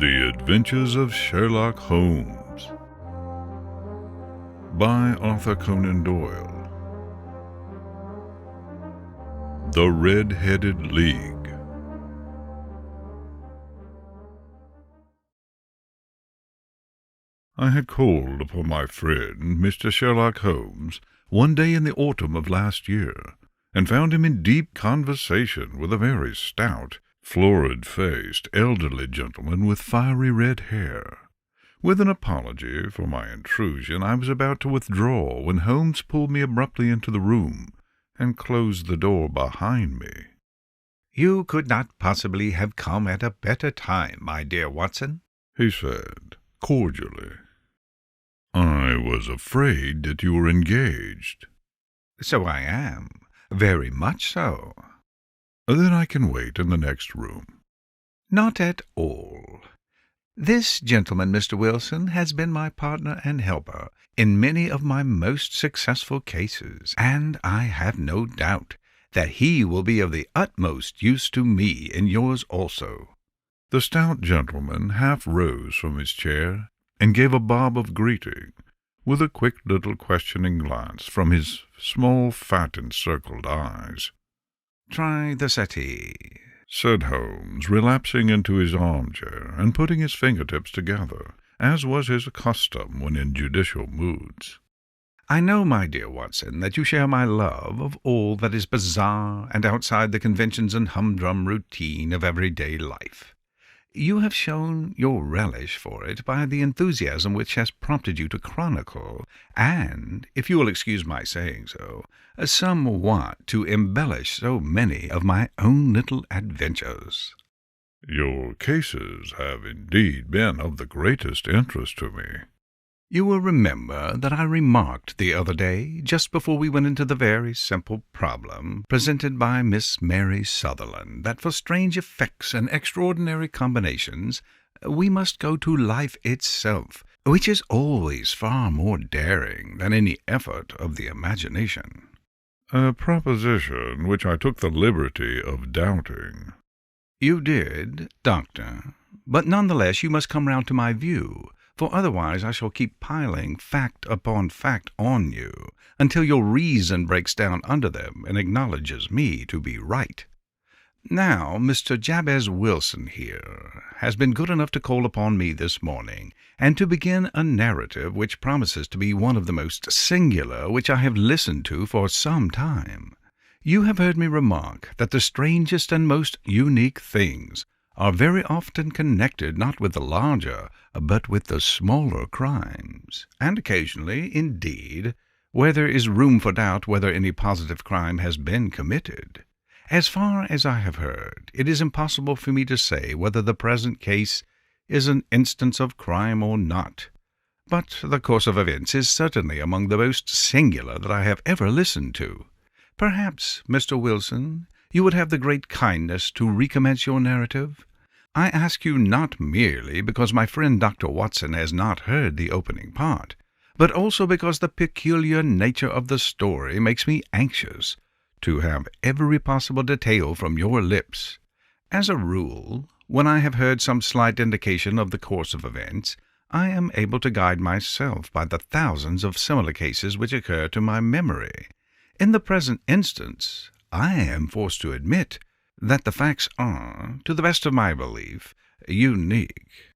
The Adventures of Sherlock Holmes by Arthur Conan Doyle. The Red-Headed League. I had called upon my friend, Mr. Sherlock Holmes, one day in the autumn of last year, and found him in deep conversation with a very stout, florid-faced, elderly gentleman with fiery red hair. With an apology for my intrusion, I was about to withdraw when Holmes pulled me abruptly into the room and closed the door behind me. "You could not possibly have come at a better time, my dear Watson," he said, cordially. "I was afraid that you were engaged." "So I am, very much so." "Then I can wait in the next room." "Not at all. This gentleman, Mr. Wilson, has been my partner and helper in many of my most successful cases, and I have no doubt that he will be of the utmost use to me in yours also." The stout gentleman half rose from his chair and gave a bob of greeting, with a quick little questioning glance from his small, fat, encircled eyes. "Try the settee," said Holmes, relapsing into his armchair and putting his fingertips together, as was his custom when in judicial moods. "I know, my dear Watson, that you share my love of all that is bizarre and outside the conventions and humdrum routine of everyday life. You have shown your relish for it by the enthusiasm which has prompted you to chronicle, and, if you will excuse my saying so, somewhat to embellish so many of my own little adventures." "Your cases have indeed been of the greatest interest to me." "You will remember that I remarked the other day, just before we went into the very simple problem presented by Miss Mary Sutherland, that for strange effects and extraordinary combinations we must go to life itself, which is always far more daring than any effort of the imagination." "A proposition which I took the liberty of doubting." "You did, Doctor, but none the less you must come round to my view, for otherwise I shall keep piling fact upon fact on you, until your reason breaks down under them and acknowledges me to be right. Now, Mr. Jabez Wilson here has been good enough to call upon me this morning, and to begin a narrative which promises to be one of the most singular which I have listened to for some time. You have heard me remark that the strangest and most unique things are very often connected not with the larger, but with the smaller crimes, and occasionally, indeed, where there is room for doubt whether any positive crime has been committed. As far as I have heard, it is impossible for me to say whether the present case is an instance of crime or not, but the course of events is certainly among the most singular that I have ever listened to. Perhaps, Mr. Wilson, you would have the great kindness to recommence your narrative? I ask you not merely because my friend Dr. Watson has not heard the opening part, but also because the peculiar nature of the story makes me anxious to have every possible detail from your lips. As a rule, when I have heard some slight indication of the course of events, I am able to guide myself by the thousands of similar cases which occur to my memory. In the present instance, I am forced to admit that the facts are, to the best of my belief, unique."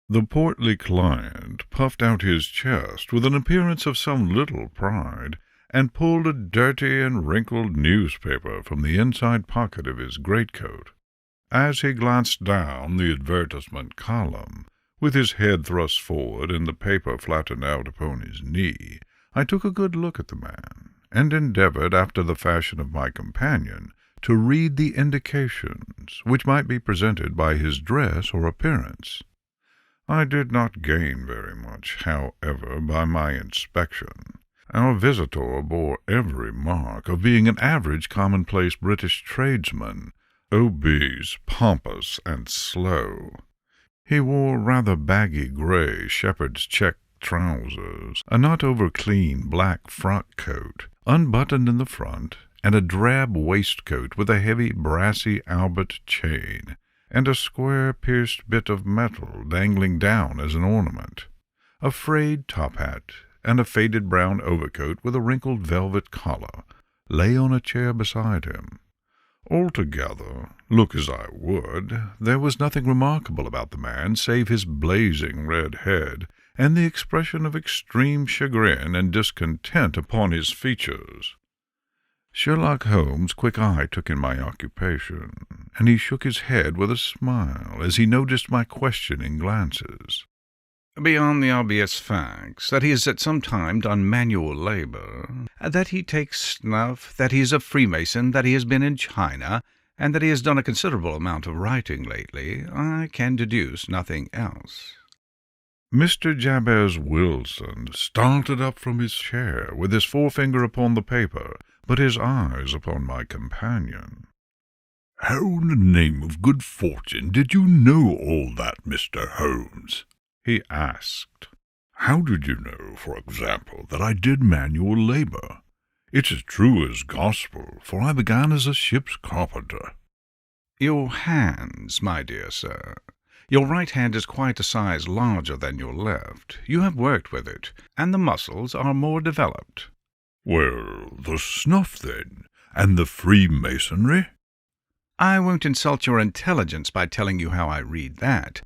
The portly client puffed out his chest with an appearance of some little pride, and pulled a dirty and wrinkled newspaper from the inside pocket of his greatcoat. As he glanced down the advertisement column, with his head thrust forward and the paper flattened out upon his knee, I took a good look at the man, and endeavored, after the fashion of my companion, to read the indications which might be presented by his dress or appearance. I did not gain very much, however, by my inspection. Our visitor bore every mark of being an average commonplace British tradesman, obese, pompous, and slow. He wore rather baggy grey shepherd's check trousers, a not over-clean black frock coat, unbuttoned in the front, and a drab waistcoat with a heavy brassy Albert chain, and a square pierced bit of metal dangling down as an ornament. A frayed top hat and a faded brown overcoat with a wrinkled velvet collar lay on a chair beside him. Altogether, look as I would, there was nothing remarkable about the man save his blazing red head and the expression of extreme chagrin and discontent upon his features. Sherlock Holmes' quick eye took in my occupation, and he shook his head with a smile as he noticed my questioning glances. Beyond the obvious facts that he has at some time done manual labor, that he takes snuff, that he is a Freemason, that he has been in China, and that he has done a considerable amount of writing lately, I can deduce nothing else." Mr. Jabez Wilson started up from his chair with his forefinger upon the paper, but his eyes upon my companion. "How in the name of good fortune did you know all that, Mr. Holmes?" he asked. "How did you know, for example, that I did manual labor? It's as true as gospel, for I began as a ship's carpenter." "Your hands, my dear sir. Your right hand is quite a size larger than your left. You have worked with it, and the muscles are more developed." "Well, the snuff, then, and the Freemasonry?" "I won't insult your intelligence by telling you how I read that,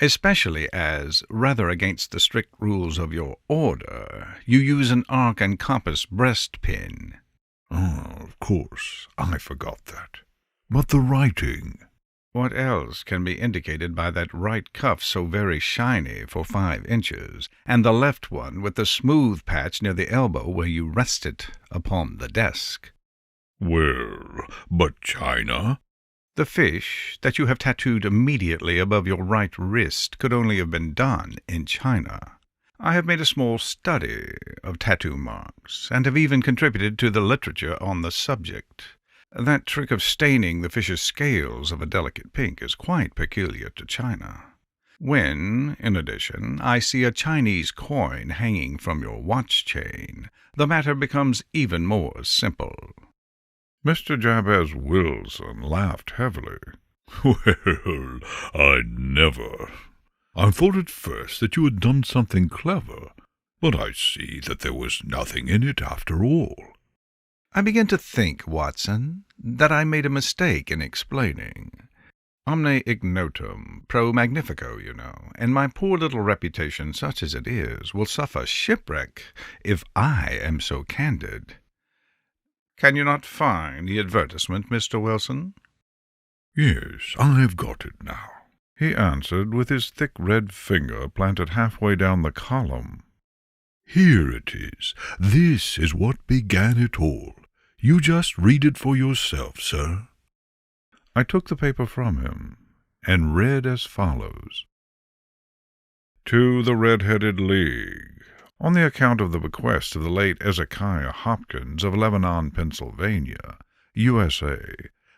especially as, rather against the strict rules of your order, you use an arc and compass breastpin." "Oh, of course, I forgot that. But the writing?" "What else can be indicated by that right cuff so very shiny for 5 inches, and the left one with the smooth patch near the elbow where you rest it upon the desk?" "Well, but China?" "The fish that you have tattooed immediately above your right wrist could only have been done in China. I have made a small study of tattoo marks, and have even contributed to the literature on the subject. That trick of staining the fish's scales of a delicate pink is quite peculiar to China. When, in addition, I see a Chinese coin hanging from your watch chain, the matter becomes even more simple." Mr. Jabez Wilson laughed heavily. "Well, I never. I thought at first that you had done something clever, but I see that there was nothing in it after all." "I begin to think, Watson, that I made a mistake in explaining. Omne ignotum pro magnifico, you know, and my poor little reputation, such as it is, will suffer shipwreck if I am so candid. Can you not find the advertisement, Mr. Wilson?" "Yes, I've got it now," he answered, with his thick red finger planted halfway down the column. "Here it is. This is what began it all. You just read it for yourself, sir." I took the paper from him, and read as follows. "To the Red-Headed League. On the account of the bequest of the late Ezekiah Hopkins of Lebanon, Pennsylvania, USA,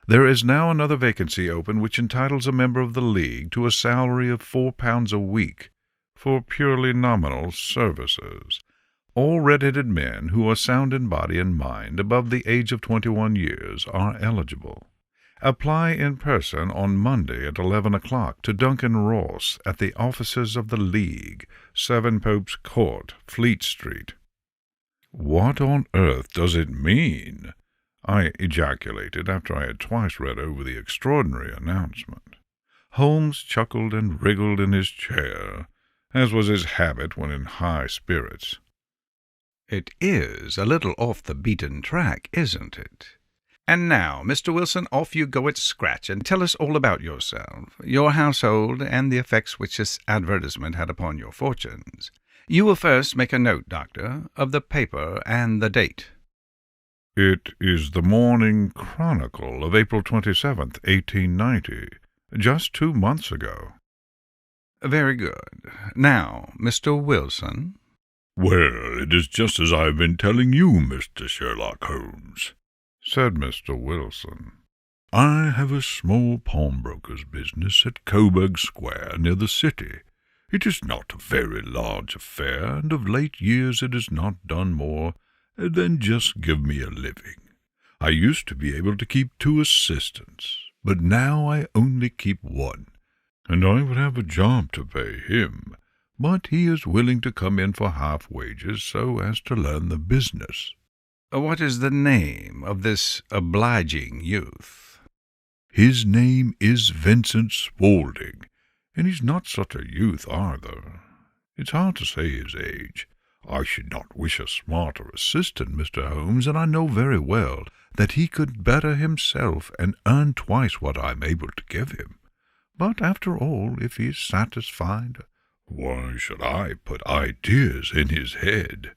there is now another vacancy open which entitles a member of the League to a salary of £4 a week for purely nominal services. All red-headed men who are sound in body and mind above the age of 21 years are eligible. Apply in person on Monday at 11 o'clock to Duncan Ross at the offices of the League, 7 Pope's Court, Fleet Street." "What on earth does it mean?" I ejaculated after I had twice read over the extraordinary announcement. Holmes chuckled and wriggled in his chair, as was his habit when in high spirits. "It is a little off the beaten track, isn't it? And now, Mr. Wilson, off you go at scratch, and tell us all about yourself, your household, and the effects which this advertisement had upon your fortunes. You will first make a note, Doctor, of the paper and the date." "It is the Morning Chronicle of April 27th, 1890, just 2 months ago." "Very good. Now, Mr. Wilson." "Well, it is just as I have been telling you, Mr. Sherlock Holmes," said Mr. Wilson. "I have a small pawnbroker's business at Coburg Square, near the city. It is not a very large affair, and of late years it has not done more than just give me a living. I used to be able to keep 2 assistants, but now I only keep one, and I would have a job to pay him, but he is willing to come in for half wages so as to learn the business." "What is the name of this obliging youth?" "His name is Vincent Spaulding, and he's not such a youth either. It's hard to say his age. I should not wish a smarter assistant, Mr. Holmes, and I know very well that he could better himself and earn twice what I am able to give him. But after all, if he is satisfied, why should I put ideas in his head?"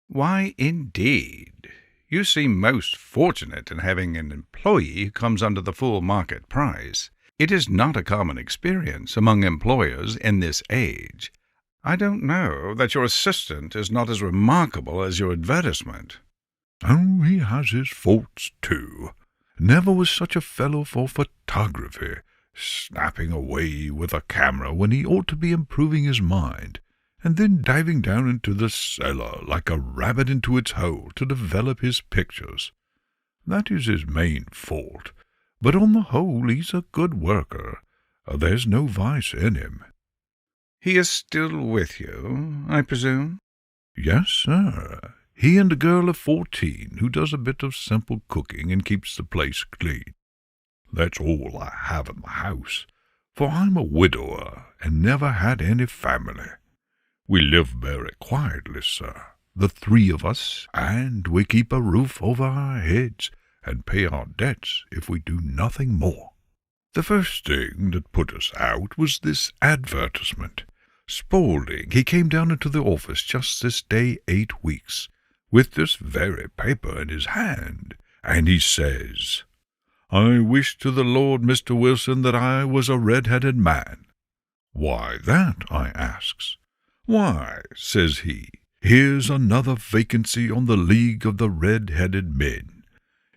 "Why, indeed. You seem most fortunate in having an employee who comes under the full market price. It is not a common experience among employers in this age. I don't know that your assistant is not as remarkable as your advertisement." "Oh, he has his faults, too. Never was such a fellow for photography, snapping away with a camera when he ought to be improving his mind, and then diving down into the cellar like a rabbit into its hole to develop his pictures. That is his main fault, but on the whole he's a good worker. There's no vice in him." "He is still with you, I presume?" "Yes, sir. He and a girl of 14 who does a bit of simple cooking and keeps the place clean. That's all I have in the house, for I'm a widower and never had any family. We live very quietly, sir, the three of us, and we keep a roof over our heads and pay our debts if we do nothing more. The first thing that put us out was this advertisement. Spaulding, he came down into the office just this day 8 weeks, with this very paper in his hand, and he says, 'I wish to the Lord, Mr. Wilson, that I was a red-headed man.' 'Why that?' I asks. 'Why,' says he, 'here's another vacancy on the League of the Red-Headed Men.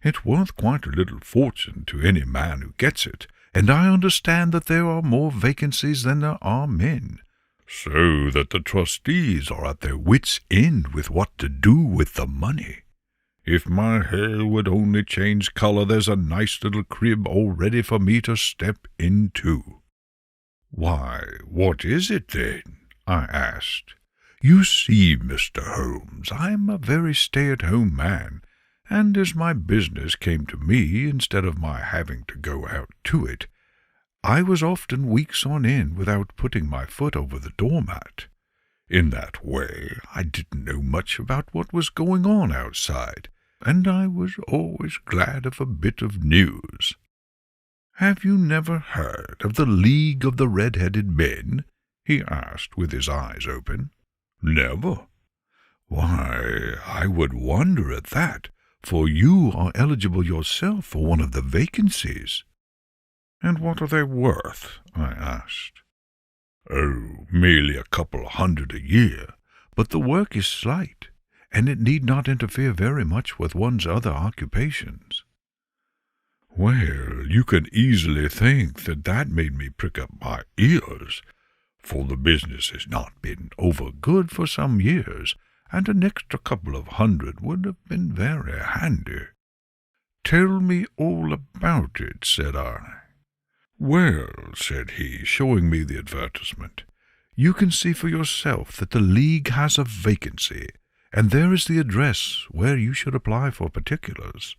It's worth quite a little fortune to any man who gets it, and I understand that there are more vacancies than there are men, so that the trustees are at their wits' end with what to do with the money. If my hair would only change color, there's a nice little crib all ready for me to step into.' 'Why, what is it then?' I asked. 'You see, Mr. Holmes, I'm a very stay-at-home man, and as my business came to me instead of my having to go out to it, I was often weeks on end without putting my foot over the doormat. In that way, I didn't know much about what was going on outside, and I was always glad of a bit of news.' 'Have you never heard of the League of the Red-Headed Men?' he asked, with his eyes open. 'Never.' 'Why, I would wonder at that, for you are eligible yourself for one of the vacancies.' 'And what are they worth?' I asked. 'Oh, merely a couple of hundred a year, but the work is slight, and it need not interfere very much with one's other occupations.' Well, you can easily think that made me prick up my ears, for the business has not been over good for some years, and an extra couple of hundred would have been very handy. 'Tell me all about it,' said I. 'Well,' said he, showing me the advertisement, 'you can see for yourself that the League has a vacancy, and there is the address where you should apply for particulars.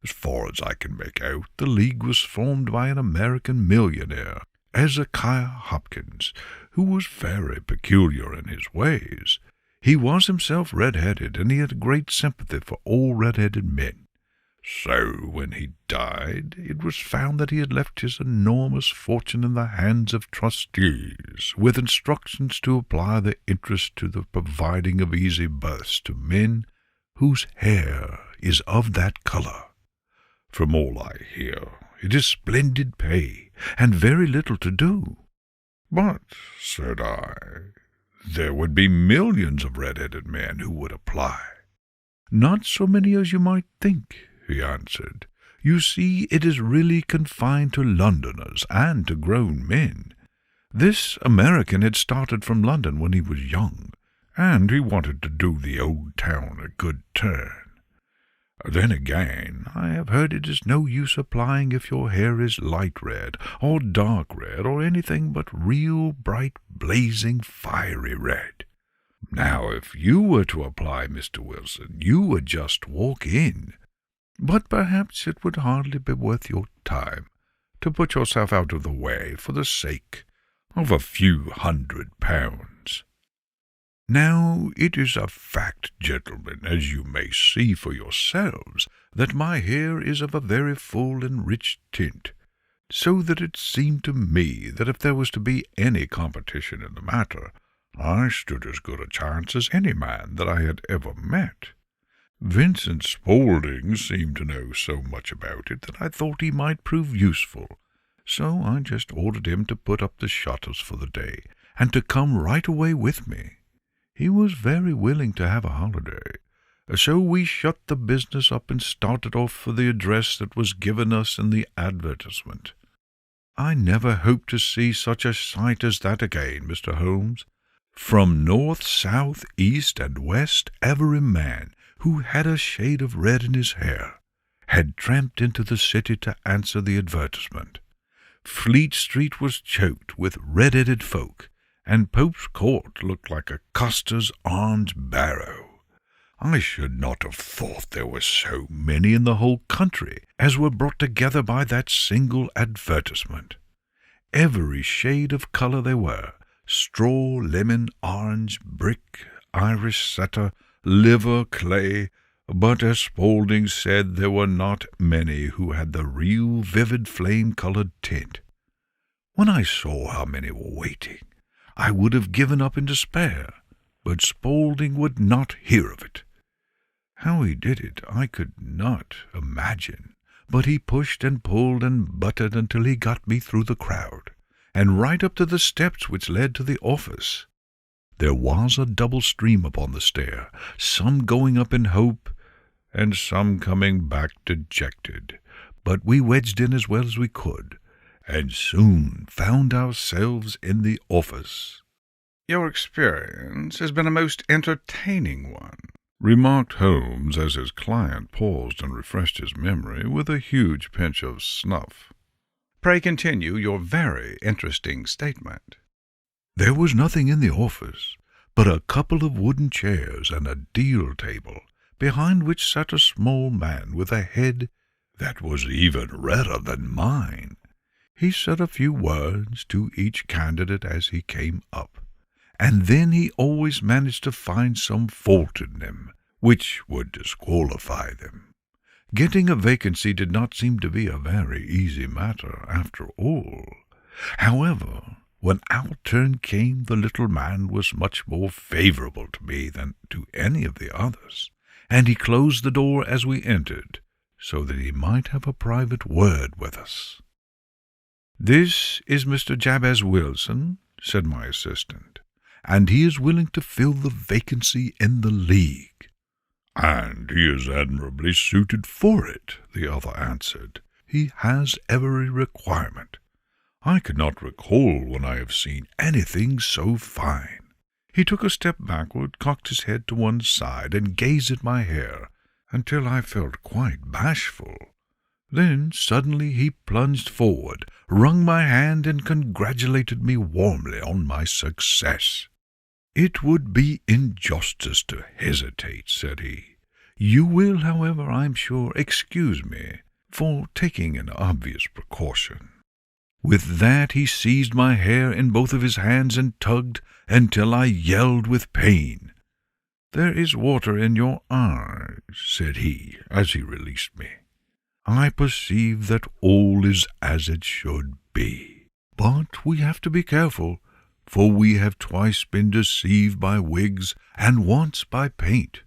As far as I can make out, the League was formed by an American millionaire, Ezekiah Hopkins, who was very peculiar in his ways. He was himself red-headed, and he had great sympathy for all red-headed men. So, when he died, it was found that he had left his enormous fortune in the hands of trustees, with instructions to apply the interest to the providing of easy berths to men whose hair is of that color. From all I hear, it is splendid pay, and very little to do.' 'But,' said I, 'there would be millions of red-headed men who would apply.' 'Not so many as you might think,' he answered. 'You see, it is really confined to Londoners and to grown men. This American had started from London when he was young, and he wanted to do the old town a good turn. Then again, I have heard it is no use applying if your hair is light red, or dark red, or anything but real bright, blazing, fiery red. Now, if you were to apply, Mr. Wilson, you would just walk in. But perhaps it would hardly be worth your time to put yourself out of the way for the sake of a few £100. Now, it is a fact, gentlemen, as you may see for yourselves, that my hair is of a very full and rich tint, so that it seemed to me that if there was to be any competition in the matter, I stood as good a chance as any man that I had ever met. Vincent Spaulding seemed to know so much about it that I thought he might prove useful, so I just ordered him to put up the shutters for the day, and to come right away with me. He was very willing to have a holiday, so we shut the business up and started off for the address that was given us in the advertisement. I never hope to see such a sight as that again, Mr. Holmes. From north, south, east, and west, every man who had a shade of red in his hair had tramped into the city to answer the advertisement. Fleet Street was choked with red-headed folk, and Pope's Court looked like a coster's armed barrow. I should not have thought there were so many in the whole country as were brought together by that single advertisement. Every shade of colour there were, straw, lemon, orange, brick, Irish setter, liver, clay, but as Spaulding said, there were not many who had the real vivid flame-coloured tint. When I saw how many were waiting, I would have given up in despair, but Spaulding would not hear of it. How he did it I could not imagine, but he pushed and pulled and butted until he got me through the crowd, and right up to the steps which led to the office. There was a double stream upon the stair, some going up in hope, and some coming back dejected, but we wedged in as well as we could, and soon found ourselves in the office. "Your experience has been a most entertaining one," remarked Holmes as his client paused and refreshed his memory with a huge pinch of snuff. "Pray continue your very interesting statement." There was nothing in the office but a couple of wooden chairs and a deal table, behind which sat a small man with a head that was even redder than mine. He said a few words to each candidate as he came up, and then he always managed to find some fault in them, which would disqualify them. Getting a vacancy did not seem to be a very easy matter, after all. However, when our turn came, the little man was much more favourable to me than to any of the others, and he closed the door as we entered, so that he might have a private word with us. "This is Mr. Jabez Wilson," said my assistant, "and he is willing to fill the vacancy in the League." "And he is admirably suited for it," the other answered. "He has every requirement. I cannot recall when I have seen anything so fine." He took a step backward, cocked his head to one side, and gazed at my hair until I felt quite bashful. Then suddenly he plunged forward, wrung my hand, and congratulated me warmly on my success. "It would be injustice to hesitate," said he. "You will, however, I am sure, excuse me for taking an obvious precaution." With that he seized my hair in both of his hands and tugged until I yelled with pain. "There is water in your eyes," said he, as he released me. "I perceive that all is as it should be. But we have to be careful, for we have twice been deceived by wigs and once by paint.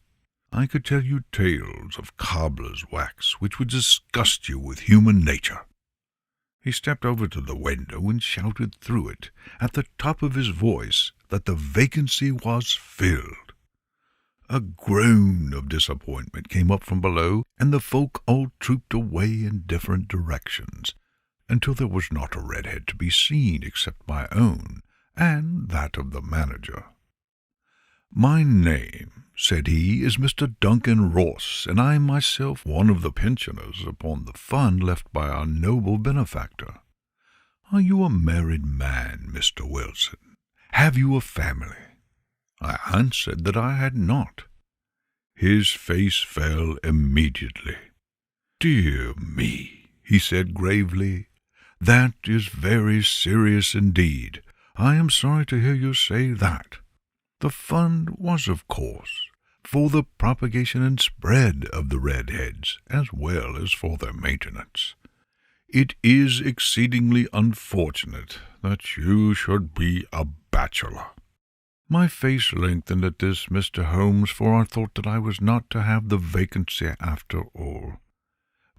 I could tell you tales of cobbler's wax which would disgust you with human nature." He stepped over to the window and shouted through it at the top of his voice that the vacancy was filled. A groan of disappointment came up from below, and the folk all trooped away in different directions, until there was not a redhead to be seen except my own and that of the manager. "My name," said he, "is Mr. Duncan Ross, and I am myself one of the pensioners upon the fund left by our noble benefactor. Are you a married man, Mr. Wilson? Have you a family?" I answered that I had not. His face fell immediately. "Dear me," he said gravely, "that is very serious indeed. I am sorry to hear you say that. The fund was, of course, for the propagation and spread of the redheads, as well as for their maintenance. It is exceedingly unfortunate that you should be a bachelor." My face lengthened at this, Mr. Holmes, for I thought that I was not to have the vacancy after all.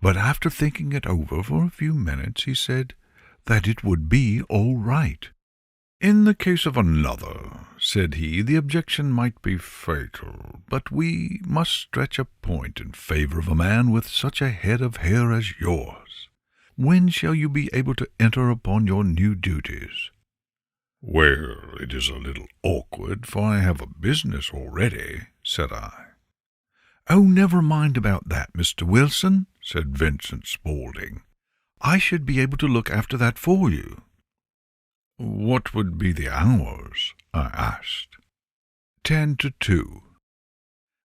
But after thinking it over for a few minutes, he said that it would be all right. "In the case of another," said he, "the objection might be fatal, but we must stretch a point in favor of a man with such a head of hair as yours. When shall you be able to enter upon your new duties?" "Well, it is a little awkward, for I have a business already," said I. "Oh, never mind about that, Mr. Wilson," said Vincent Spaulding. "I should be able to look after that for you." "What would be the hours?" I asked. 10 to 2.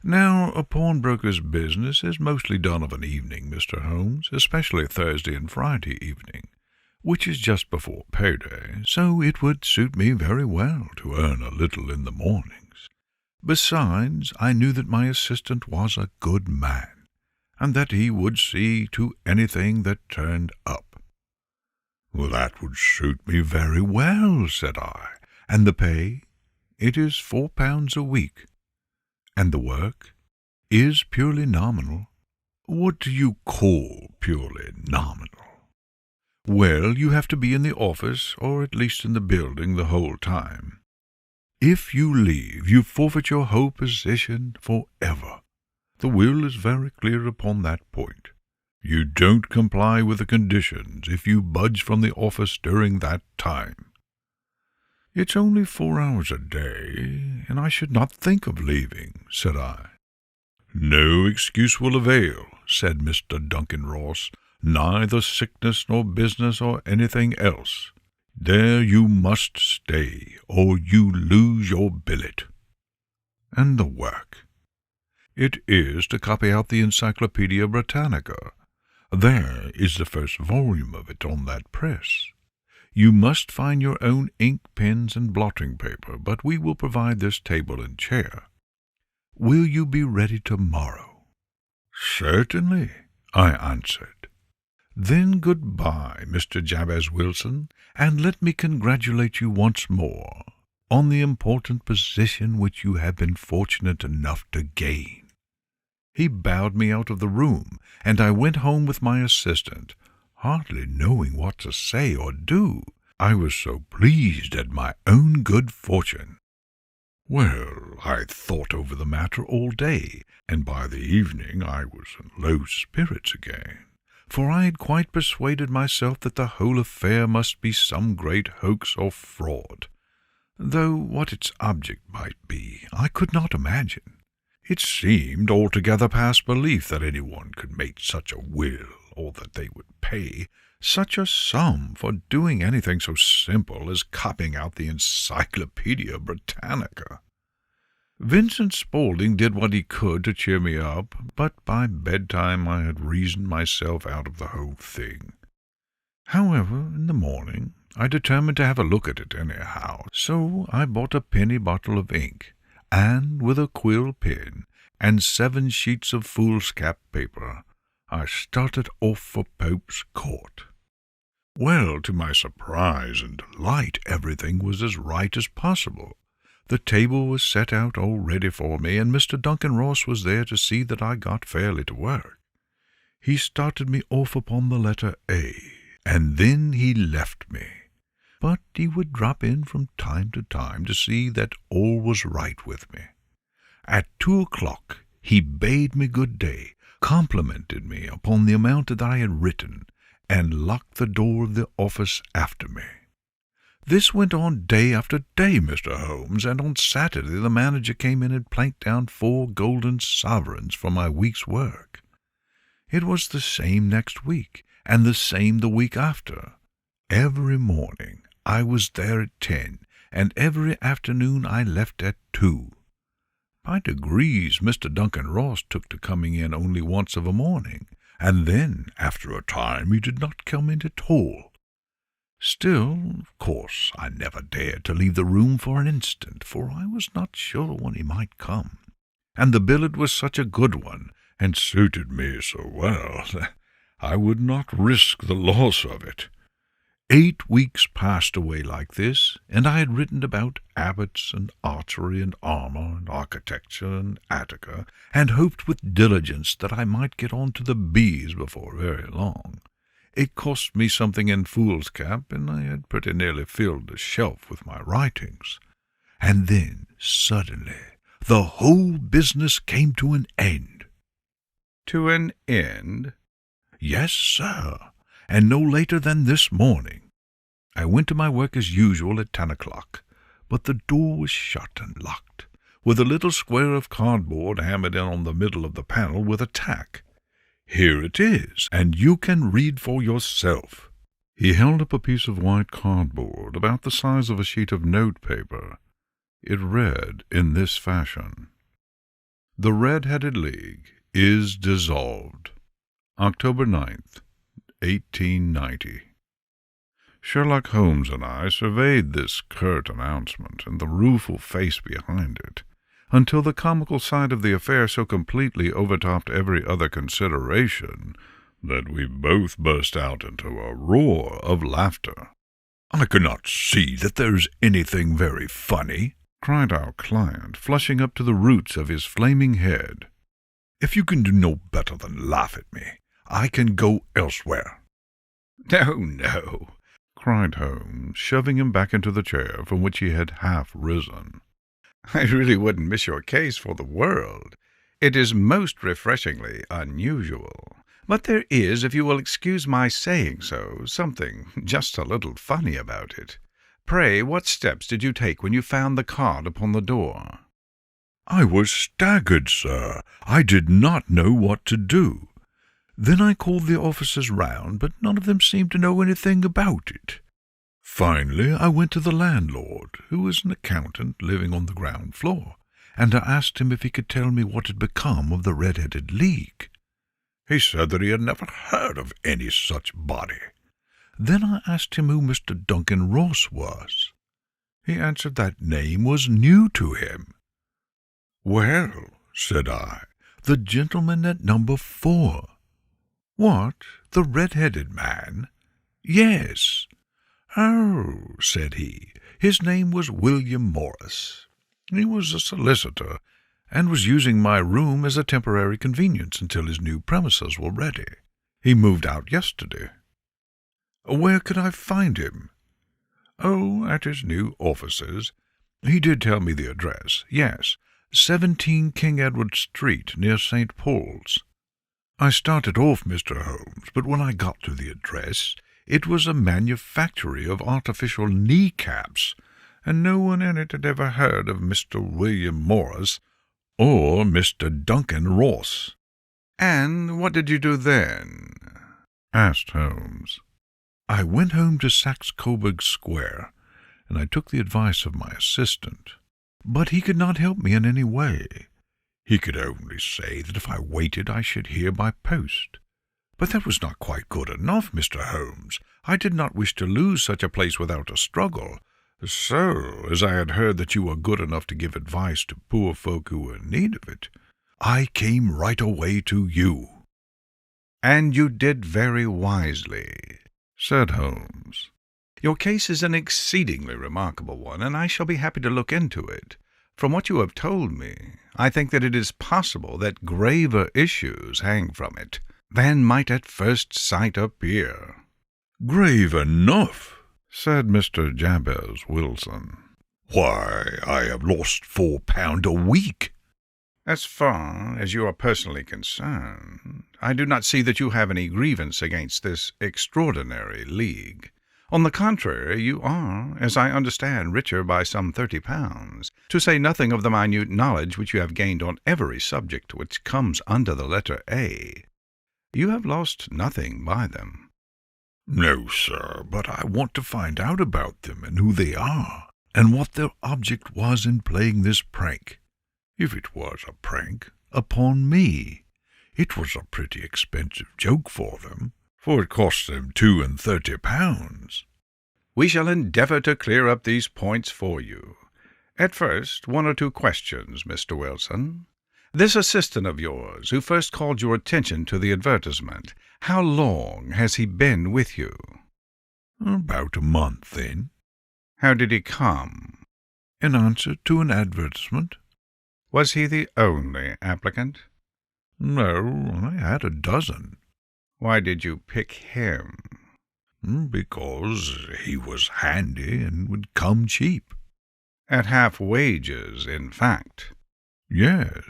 Now, a pawnbroker's business is mostly done of an evening, Mr. Holmes, especially Thursday and Friday evening, which is just before payday, so it would suit me very well to earn a little in the mornings. Besides, I knew that my assistant was a good man, and that he would see to anything that turned up. "Well, that would suit me very well," said I. "And the pay?" "It is £4 a week." "And the work?" "Is purely nominal." "What do you call purely nominal?" "Well, you have to be in the office, or at least in the building, the whole time. If you leave, you forfeit your whole position forever. The will is very clear upon that point. You don't comply with the conditions if you budge from the office during that time." "It's only 4 hours a day, and I should not think of leaving," said I. "No excuse will avail," said Mr. Duncan Ross, "neither sickness nor business or anything else. There you must stay, or you lose your billet." "And the work?" "It is to copy out the Encyclopaedia Britannica. There is the first volume of it on that press. You must find your own ink, pens, and blotting paper, but we will provide this table and chair. Will you be ready tomorrow?" "Certainly," I answered. "Then good-bye, Mr. Jabez Wilson, and let me congratulate you once more on the important position which you have been fortunate enough to gain." He bowed me out of the room, and I went home with my assistant, hardly knowing what to say or do. I was so pleased at my own good fortune. Well, I thought over the matter all day, and by the evening I was in low spirits again, for I had quite persuaded myself that the whole affair must be some great hoax or fraud, though what its object might be I could not imagine. It seemed altogether past belief that anyone could make such a will, or that they would pay such a sum for doing anything so simple as copying out the Encyclopaedia Britannica. Vincent Spaulding did what he could to cheer me up, but by bedtime I had reasoned myself out of the whole thing. However, in the morning I determined to have a look at it anyhow, so I bought a penny bottle of ink, and with a quill pen and 7 sheets of foolscap paper, I started off for Pope's Court. Well, to my surprise and delight, everything was as right as possible. The table was set out all ready for me, and Mr. Duncan Ross was there to see that I got fairly to work. He started me off upon the letter A, and then he left me. But he would drop in from time to time to see that all was right with me. At 2 o'clock he bade me good day, complimented me upon the amount that I had written, and locked the door of the office after me. This went on day after day, Mr. Holmes, and on Saturday the manager came in and planked down 4 golden sovereigns for my week's work. It was the same next week, and the same the week after. Every morning I was there at 10, and every afternoon I left at 2. By degrees Mr. Duncan Ross took to coming in only once of a morning, and then, after a time, he did not come in at all. Still, of course, I never dared to leave the room for an instant, for I was not sure when he might come, and the billet was such a good one, and suited me so well, that I would not risk the loss of it. 8 weeks passed away like this, and I had written about abbots and archery and armour and architecture and Attica, and hoped with diligence that I might get on to the bees before very long. It cost me something in foolscap, and I had pretty nearly filled the shelf with my writings. And then, suddenly, the whole business came to an end. To an end? Yes, sir, and no later than this morning. I went to my work as usual at 10 o'clock, but the door was shut and locked, with a little square of cardboard hammered in on the middle of the panel with a tack. Here it is, and you can read for yourself. He held up a piece of white cardboard about the size of a sheet of notepaper. It read in this fashion: The Red-Headed League is dissolved. October 9th, 1890. Sherlock Holmes and I surveyed this curt announcement and the rueful face behind it, until the comical side of the affair so completely overtopped every other consideration that we both burst out into a roar of laughter. "I cannot see that there's anything very funny," cried our client, flushing up to the roots of his flaming head. "If you can do no better than laugh at me, I can go elsewhere." "No, no," cried Holmes, shoving him back into the chair from which he had half risen. "I really wouldn't miss your case for the world. It is most refreshingly unusual. But there is, if you will excuse my saying so, something just a little funny about it. Pray, what steps did you take when you found the card upon the door?" "I was staggered, sir. I did not know what to do. Then I called the officers round, but none of them seemed to know anything about it. Finally, I went to the landlord, who was an accountant living on the ground floor, and I asked him if he could tell me what had become of the Red-Headed League. He said that he had never heard of any such body. Then I asked him who Mr. Duncan Ross was. He answered that name was new to him. "Well," said I, "the gentleman at number 4. "What, the red-headed man?" "Yes." "Oh," said he, "his name was William Morris. He was a solicitor, and was using my room as a temporary convenience until his new premises were ready. He moved out yesterday." "Where could I find him?" "Oh, at his new offices. He did tell me the address. Yes, 17 King Edward Street, near St. Paul's. I started off, Mr. Holmes, but when I got to the address, it was a manufactory of artificial kneecaps, and no one in it had ever heard of Mr. William Morris or Mr. Duncan Ross." "And what did you do then?" asked Holmes. "I went home to Saxe-Coburg Square, and I took the advice of my assistant. But he could not help me in any way. He could only say that if I waited I should hear by post. But that was not quite good enough, Mr. Holmes. I did not wish to lose such a place without a struggle. So, as I had heard that you were good enough to give advice to poor folk who were in need of it, I came right away to you." "And you did very wisely," said Holmes. "Your case is an exceedingly remarkable one, and I shall be happy to look into it. From what you have told me, I think that it is possible that graver issues hang from it than might at first sight appear." "Grave enough," said Mr. Jabez Wilson. "Why, I have lost £4 a week." "As far as you are personally concerned, I do not see that you have any grievance against this extraordinary league. On the contrary, you are, as I understand, richer by some £30, to say nothing of the minute knowledge which you have gained on every subject which comes under the letter A. You have lost nothing by them. No, sir, but I want to find out about them and who they are, and what their object was in playing this prank. If it was a prank upon me, it was a pretty expensive joke for them, for it cost them £32. We shall endeavour to clear up these points for you. At first, 1 or 2 questions, Mr. Wilson. This assistant of yours, who first called your attention to the advertisement, how long has he been with you? About a month, then. How did he come? In answer to an advertisement. Was he the only applicant? No, I had a dozen. Why did you pick him? Because he was handy and would come cheap. At half wages, in fact. Yes.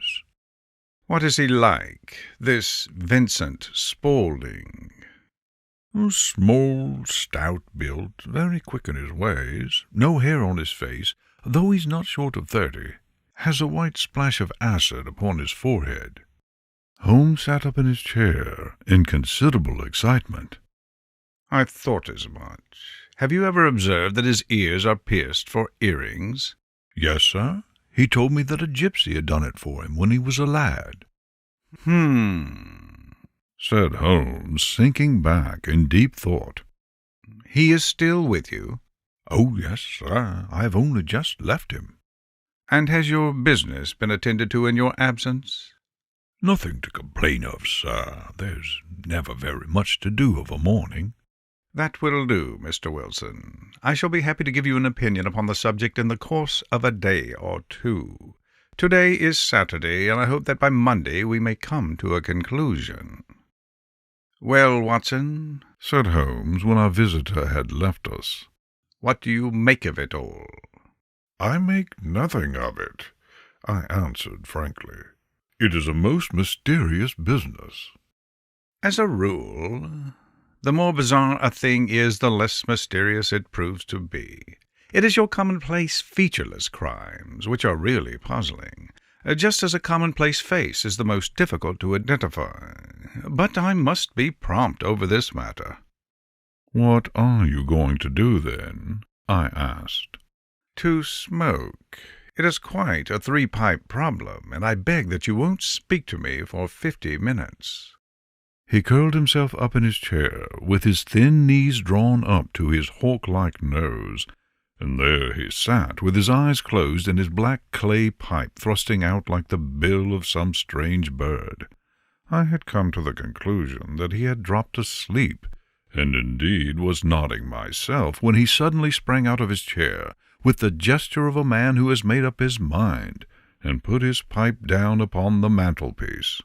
What is he like, this Vincent Spaulding? Small, stout-built, very quick in his ways, no hair on his face, though he's not short of 30, has a white splash of acid upon his forehead. Holmes sat up in his chair in considerable excitement. I thought as much. Have you ever observed that his ears are pierced for earrings? Yes, sir. He told me that a gypsy had done it for him when he was a lad. Said Holmes, sinking back in deep thought. He is still with you? Oh, yes, sir. I have only just left him. And has your business been attended to in your absence? Nothing to complain of, sir. There's never very much to do of a morning. That will do, Mr. Wilson. I shall be happy to give you an opinion upon the subject in the course of a day or 2. Today is Saturday, and I hope that by Monday we may come to a conclusion. Well, Watson, said Holmes, when our visitor had left us, what do you make of it all? I make nothing of it, I answered frankly. It is a most mysterious business. As a rule, the more bizarre a thing is, the less mysterious it proves to be. It is your commonplace, featureless crimes which are really puzzling, just as a commonplace face is the most difficult to identify. But I must be prompt over this matter. What are you going to do, then? I asked. To smoke. It is quite a 3-pipe problem, and I beg that you won't speak to me for 50 minutes. He curled himself up in his chair, with his thin knees drawn up to his hawk-like nose, and there he sat, with his eyes closed and his black clay pipe thrusting out like the bill of some strange bird. I had come to the conclusion that he had dropped asleep, and indeed was nodding myself, when he suddenly sprang out of his chair, with the gesture of a man who has made up his mind, and put his pipe down upon the mantelpiece.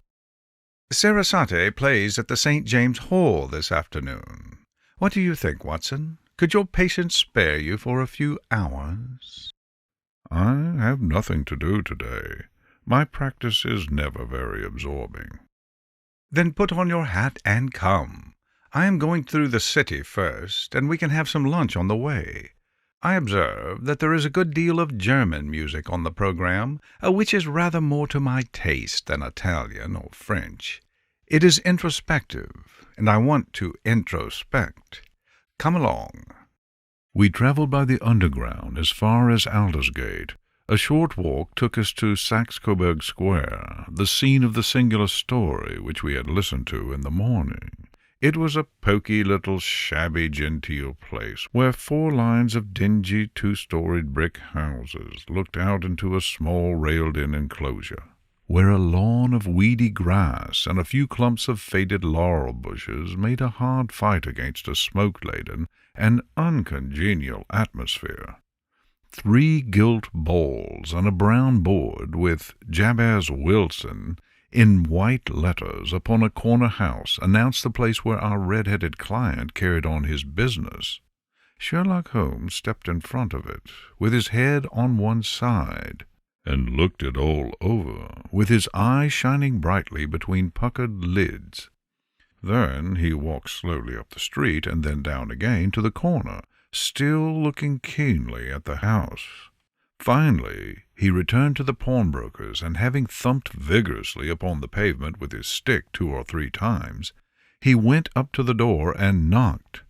Sarasate plays at the St. James Hall this afternoon. What do you think, Watson? Could your patient spare you for a few hours? I have nothing to do today. My practice is never very absorbing. Then put on your hat and come. I am going through the city first, and we can have some lunch on the way. I observe that there is a good deal of German music on the program, which is rather more to my taste than Italian or French. It is introspective, and I want to introspect. Come along. We travelled by the Underground as far as Aldersgate. A short walk took us to Saxe-Coburg Square, the scene of the singular story which we had listened to in the morning. It was a poky little shabby genteel place, where 4 lines of dingy 2-storied brick houses looked out into a small railed-in enclosure, where a lawn of weedy grass and a few clumps of faded laurel bushes made a hard fight against a smoke-laden and uncongenial atmosphere. 3 gilt balls on a brown board with Jabez Wilson in white letters upon a corner house announced the place where our red-headed client carried on his business. Sherlock Holmes stepped in front of it, with his head on one side, and looked it all over, with his eyes shining brightly between puckered lids. Then he walked slowly up the street and then down again to the corner, still looking keenly at the house. Finally, he returned to the pawnbroker's, and having thumped vigorously upon the pavement with his stick 2 or 3 times, he went up to the door and knocked.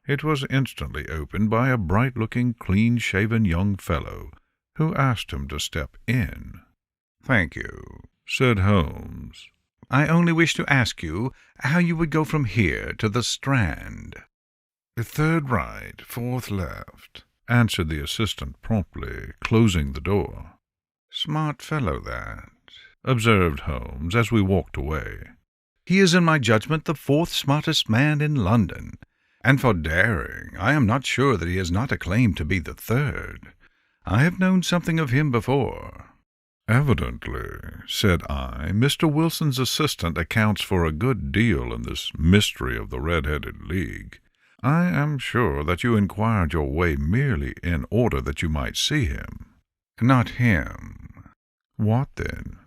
It was instantly opened by a bright-looking, clean-shaven young fellow, who asked him to step in. "Thank you," said Holmes. "I only wish to ask you how you would go from here to the Strand." "3rd right, 4th left," answered the assistant promptly, closing the door. "Smart fellow, that," observed Holmes as we walked away. "He is in my judgment the 4th smartest man in London, and for daring I am not sure that he has not a claim to be the 3rd. I have known something of him before." "Evidently," said I, "Mr. Wilson's assistant accounts for a good deal in this mystery of the Red-Headed League. I am sure that you inquired your way merely in order that you might see him." "Not him." "What then?"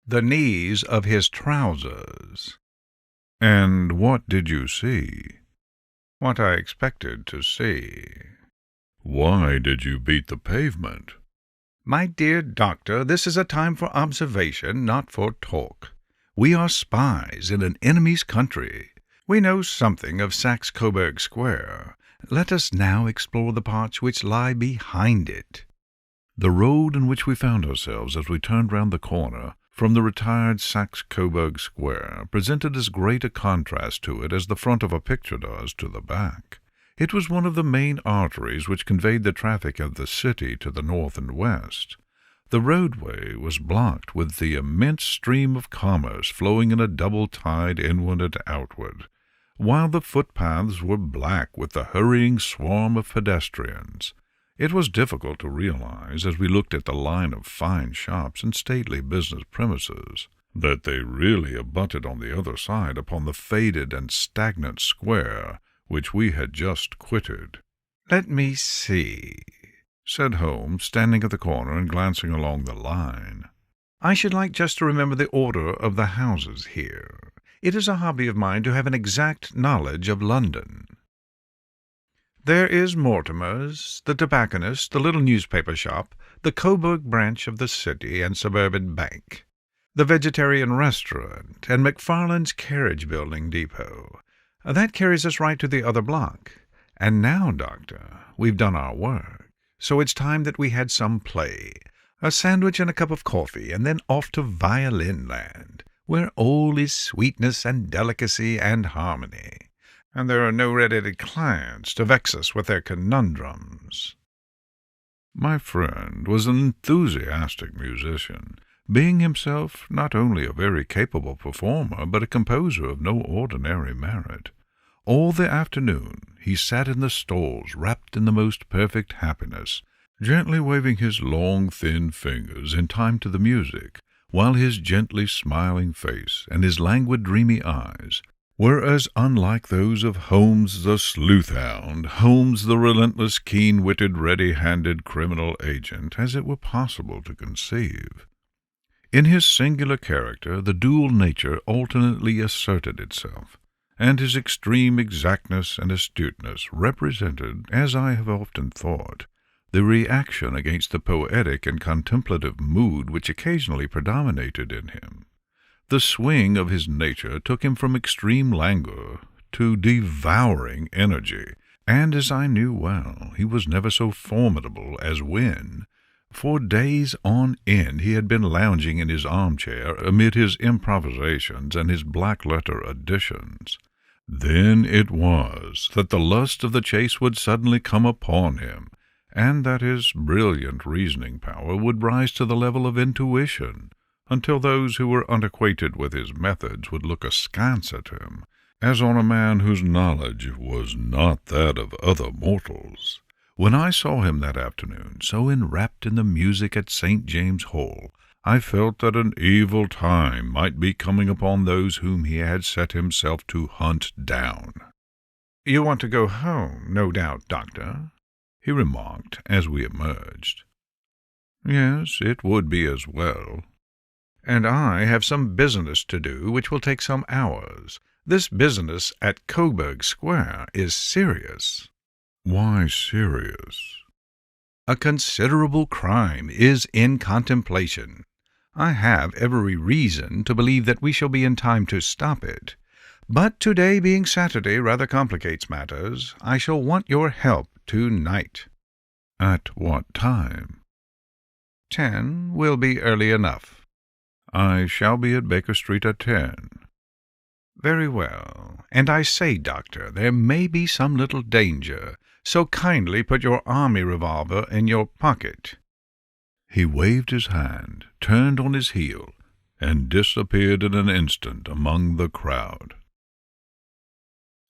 "The knees of his trousers." "And what did you see?" "What I expected to see." "Why did you beat the pavement?" "My dear doctor, this is a time for observation, not for talk. We are spies in an enemy's country. We know something of Saxe-Coburg Square. Let us now explore the parts which lie behind it." The road in which we found ourselves as we turned round the corner from the retired Saxe-Coburg Square presented as great a contrast to it as the front of a picture does to the back. It was one of the main arteries which conveyed the traffic of the city to the north and west. The roadway was blocked with the immense stream of commerce flowing in a double tide inward and outward, while the footpaths were black with the hurrying swarm of pedestrians. It was difficult to realize, as we looked at the line of fine shops and stately business premises, that they really abutted on the other side upon the faded and stagnant square which we had just quitted. "Let me see," said Holmes, standing at the corner and glancing along the line. "I should like just to remember the order of the houses here. It is a hobby of mine to have an exact knowledge of London. There is Mortimer's, the tobacconist, the little newspaper shop, the Coburg branch of the City and Suburban Bank, the vegetarian restaurant, and McFarland's carriage building depot. That carries us right to the other block. And now, Doctor, we've done our work, so it's time that we had some play, a sandwich and a cup of coffee, and then off to Violin Land, where all is sweetness and delicacy and harmony, and there are no red-headed clients to vex us with their conundrums." My friend was an enthusiastic musician, being himself not only a very capable performer, but a composer of no ordinary merit. All the afternoon he sat in the stalls wrapped in the most perfect happiness, gently waving his long, thin fingers in time to the music, while his gently smiling face and his languid, dreamy eyes were as unlike those of Holmes the sleuth-hound, Holmes the relentless, keen-witted, ready-handed criminal agent, as it were possible to conceive. In his singular character the dual nature alternately asserted itself, and his extreme exactness and astuteness represented, as I have often thought, the reaction against the poetic and contemplative mood which occasionally predominated in him. The swing of his nature took him from extreme languor to devouring energy, and, as I knew well, he was never so formidable as when, for days on end, he had been lounging in his armchair amid his improvisations and his black-letter additions. Then it was that the lust of the chase would suddenly come upon him, and that his brilliant reasoning power would rise to the level of intuition, until those who were unacquainted with his methods would look askance at him, as on a man whose knowledge was not that of other mortals. When I saw him that afternoon, so enwrapped in the music at St. James's Hall, I felt that an evil time might be coming upon those whom he had set himself to hunt down. "You want to go home, no doubt, Doctor?" he remarked as we emerged. "Yes, it would be as well." "And I have some business to do which will take some hours. This business at Coburg Square is serious." "Why serious?" "A considerable crime is in contemplation. I have every reason to believe that we shall be in time to stop it. But today being Saturday rather complicates matters. I shall want your help to-night." "At what time?" 10 will be early enough." "I shall be at Baker Street at 10. "Very well. And I say, Doctor, there may be some little danger, so kindly put your army revolver in your pocket." He waved his hand, turned on his heel, and disappeared in an instant among the crowd.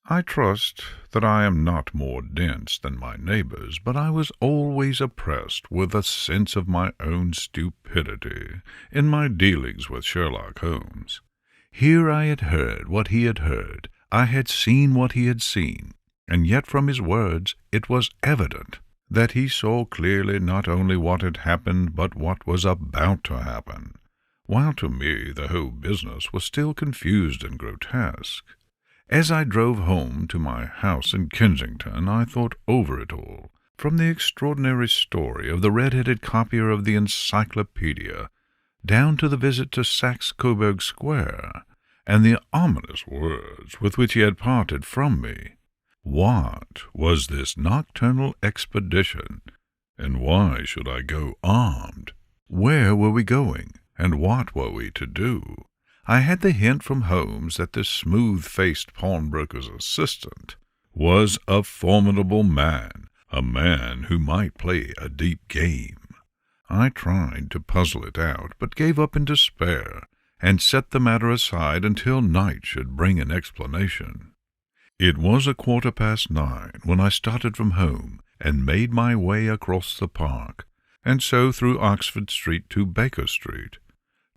I trust that I am not more dense than my neighbors, but I was always oppressed with a sense of my own stupidity in my dealings with Sherlock Holmes. Here I had heard what he had heard, I had seen what he had seen, and yet from his words it was evident that he saw clearly not only what had happened, but what was about to happen, while to me the whole business was still confused and grotesque. As I drove home to my house in Kensington, I thought over it all, from the extraordinary story of the red-headed copier of the encyclopedia, down to the visit to Saxe-Coburg Square, and the ominous words with which he had parted from me. What was this nocturnal expedition, and why should I go armed? Where were we going, and what were we to do? I had the hint from Holmes that this smooth-faced pawnbroker's assistant was a formidable man, a man who might play a deep game. I tried to puzzle it out, but gave up in despair, and set the matter aside until night should bring an explanation. It was 9:15 when I started from home and made my way across the park, and so through Oxford Street to Baker Street.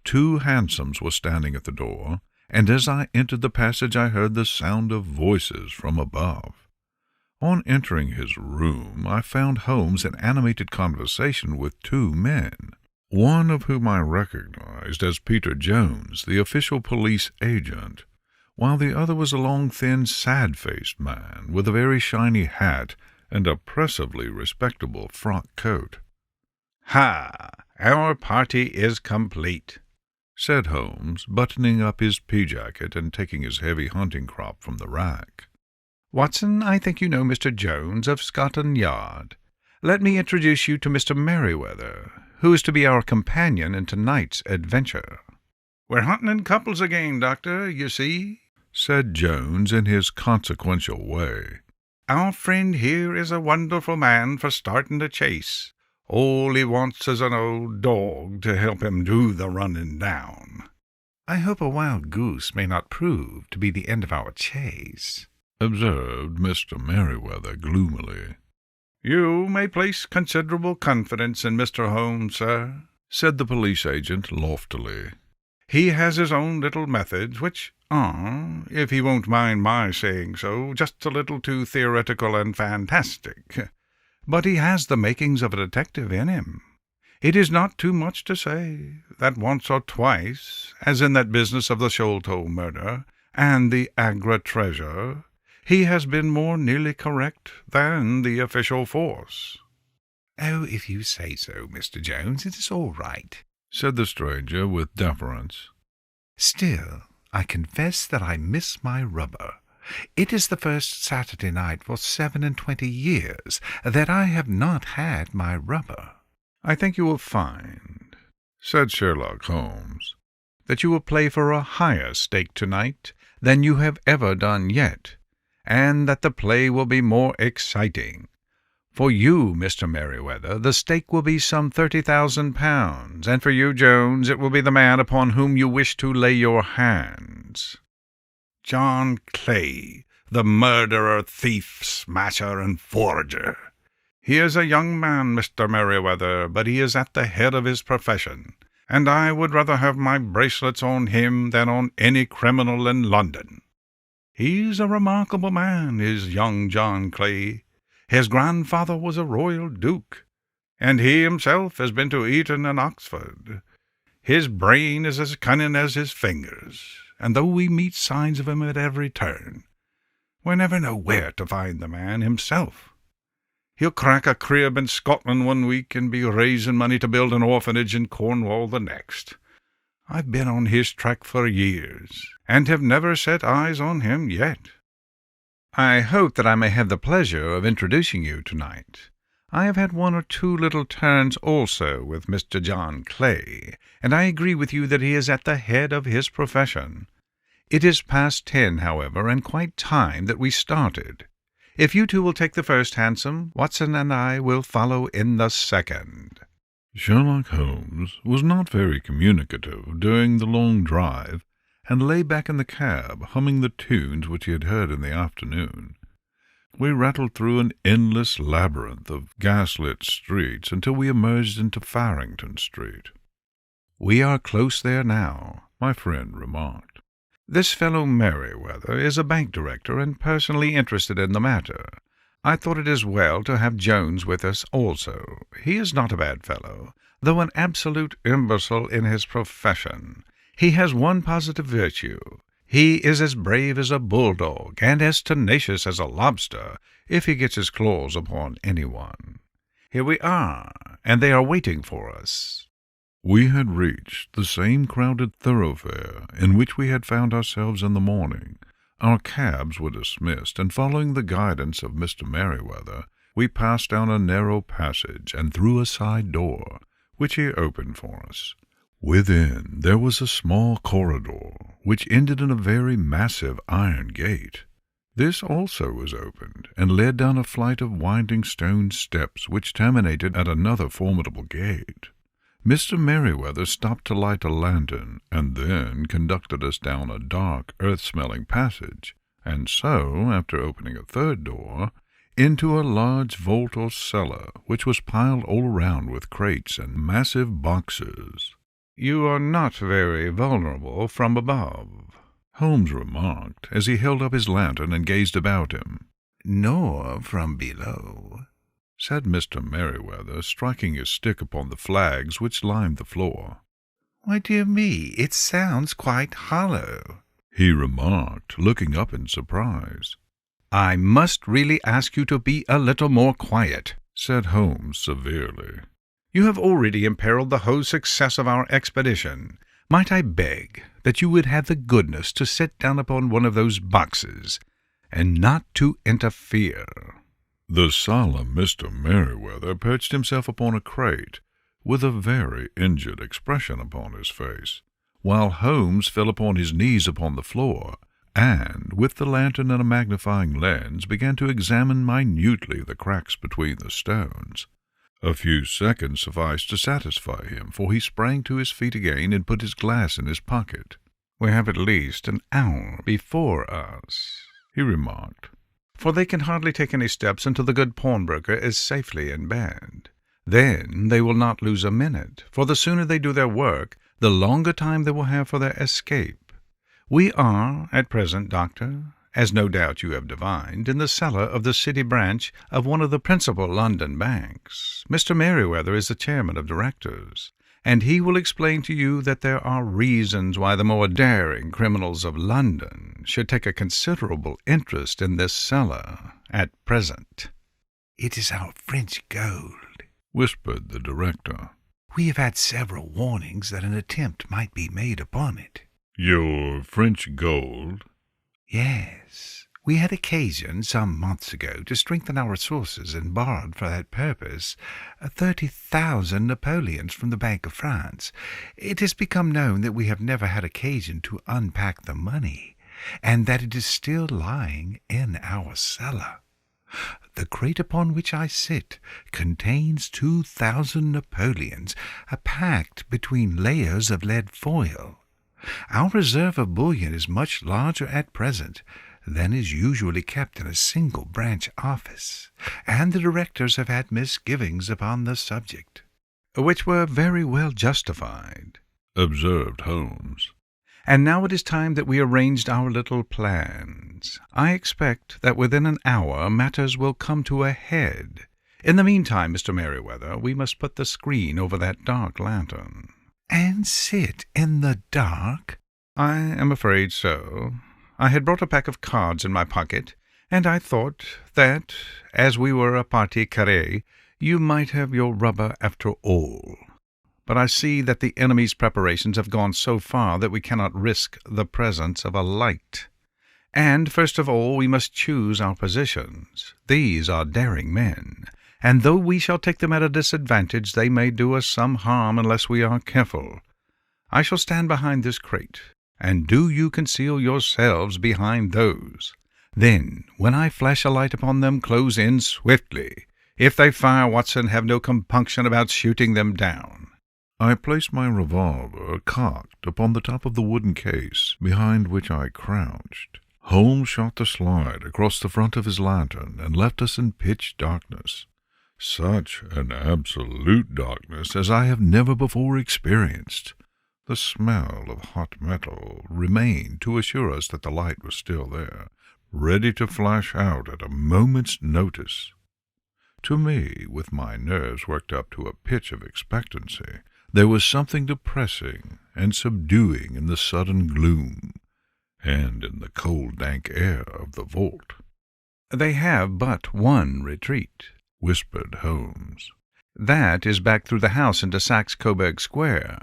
2 hansoms were standing at the door, and as I entered the passage I heard the sound of voices from above. On entering his room, I found Holmes in animated conversation with 2 men, one of whom I recognized as Peter Jones, the official police agent, while the other was a long, thin, sad-faced man with a very shiny hat and oppressively respectable frock coat. "Ha! Our party is complete," said Holmes, buttoning up his pea-jacket and taking his heavy hunting crop from the rack. "Watson, I think you know Mr. Jones of Scotland Yard. Let me introduce you to Mr. Merryweather, who is to be our companion in tonight's adventure." "We're hunting in couples again, Doctor, you see," said Jones in his consequential way. "Our friend here is a wonderful man for starting a chase. All he wants is an old dog to help him do the running down." "I hope a wild goose may not prove to be the end of our chase," observed Mr. Merryweather gloomily. "You may place considerable confidence in Mr. Holmes, sir," said the police agent loftily. "He has his own little methods, which are, if he won't mind my saying so, just a little too theoretical and fantastic. But he has the makings of a detective in him. It is not too much to say that once or twice, as in that business of the Sholto murder and the Agra treasure, he has been more nearly correct than the official force." "Oh, if you say so, Mr. Jones, it is all right," said the stranger with deference. "Still, I confess that I miss my rubber. It is the first Saturday night for 27 years that I have not had my rubber." "I think you will find," said Sherlock Holmes, "that you will play for a higher stake tonight than you have ever done yet, and that the play will be more exciting. For you, Mr. Merryweather, the stake will be some £30,000, and for you, Jones, it will be the man upon whom you wish to lay your hands. John Clay, the murderer, thief, smasher, and forger. He is a young man, Mr. Merryweather, but he is at the head of his profession, and I would rather have my bracelets on him than on any criminal in London. He's a remarkable man, is young John Clay. His grandfather was a royal duke, and he himself has been to Eton and Oxford. His brain is as cunning as his fingers, and though we meet signs of him at every turn, we never know where to find the man himself. He'll crack a crib in Scotland one week and be raising money to build an orphanage in Cornwall the next. I've been on his track for years, and have never set eyes on him yet. I hope that I may have the pleasure of introducing you tonight. I have had one or two little turns also with Mr. John Clay, and I agree with you that he is at the head of his profession. It is past 10, however, and quite time that we started. If you two will take the first hansom, Watson and I will follow in the second." Sherlock Holmes was not very communicative during the long drive, and lay back in the cab, humming the tunes which he had heard in the afternoon. We rattled through an endless labyrinth of gas-lit streets until we emerged into Farrington Street. "We are close there now," my friend remarked. "This fellow Merriweather is a bank director and personally interested in the matter. I thought it as well to have Jones with us also. He is not a bad fellow, though an absolute imbecile in his profession. He has one positive virtue. He is as brave as a bulldog, and as tenacious as a lobster, if he gets his claws upon anyone. Here we are, and they are waiting for us." We had reached the same crowded thoroughfare in which we had found ourselves in the morning. Our cabs were dismissed, and following the guidance of Mr. Merriweather, we passed down a narrow passage and through a side door, which he opened for us. Within there was a small corridor, which ended in a very massive iron gate. This also was opened, and led down a flight of winding stone steps which terminated at another formidable gate. Mr. Merriweather stopped to light a lantern, and then conducted us down a dark, earth-smelling passage, and so, after opening a third door, into a large vault or cellar, which was piled all around with crates and massive boxes. "You are not very vulnerable from above," Holmes remarked, as he held up his lantern and gazed about him. "Nor from below," said Mr. Merriweather, striking his stick upon the flags which lined the floor. "Why, dear me, it sounds quite hollow," he remarked, looking up in surprise. "I must really ask you to be a little more quiet," said Holmes severely. "You have already imperiled the whole success of our expedition. Might I beg that you would have the goodness to sit down upon one of those boxes, and not to interfere?" The solemn Mr. Merriweather perched himself upon a crate, with a very injured expression upon his face, while Holmes fell upon his knees upon the floor, and, with the lantern and a magnifying lens, began to examine minutely the cracks between the stones. A few seconds sufficed to satisfy him, for he sprang to his feet again and put his glass in his pocket. "We have at least an hour before us," he remarked, "for they can hardly take any steps until the good pawnbroker is safely in bed. Then they will not lose a minute, for the sooner they do their work, the longer time they will have for their escape. We are, at present, Doctor, as no doubt you have divined, in the cellar of the city branch of one of the principal London banks. Mr. Merriweather is the chairman of directors, and he will explain to you that there are reasons why the more daring criminals of London should take a considerable interest in this cellar at present." "It is our French gold," whispered the director. "We have had several warnings that an attempt might be made upon it." "Your French gold?" "Yes. We had occasion, some months ago, to strengthen our resources, and borrowed for that purpose 30,000 Napoleons from the Bank of France. It has become known that we have never had occasion to unpack the money, and that it is still lying in our cellar. The crate upon which I sit contains 2,000 Napoleons, packed between layers of lead foil. Our reserve of bullion is much larger at present than is usually kept in a single branch office, and the directors have had misgivings upon the subject." "Which were very well justified," observed Holmes. "And now it is time that we arranged our little plans. I expect that within an hour matters will come to a head. In the meantime, Mr. Merriweather, we must put the screen over that dark lantern." "And sit in the dark?" I am afraid so. I had brought a pack of cards in my pocket, and I thought that, as we were a partie carrée, you might have your rubber after all. But I see that the enemy's preparations have gone so far that we cannot risk the presence of a light. And first of all we must choose our positions. These are daring men, and though we shall take them at a disadvantage, they may do us some harm unless we are careful. I shall stand behind this crate, and do you conceal yourselves behind those. Then, when I flash a light upon them, close in swiftly. If they fire, Watson, have no compunction about shooting them down." I placed my revolver cocked upon the top of the wooden case behind which I crouched. Holmes shot the slide across the front of his lantern and left us in pitch darkness. Such an absolute darkness as I have never before experienced. The smell of hot metal remained to assure us that the light was still there, ready to flash out at a moment's notice. To me, with my nerves worked up to a pitch of expectancy, there was something depressing and subduing in the sudden gloom, and in the cold, dank air of the vault. "They have but one retreat," whispered Holmes. "That is back through the house into Saxe-Coburg Square.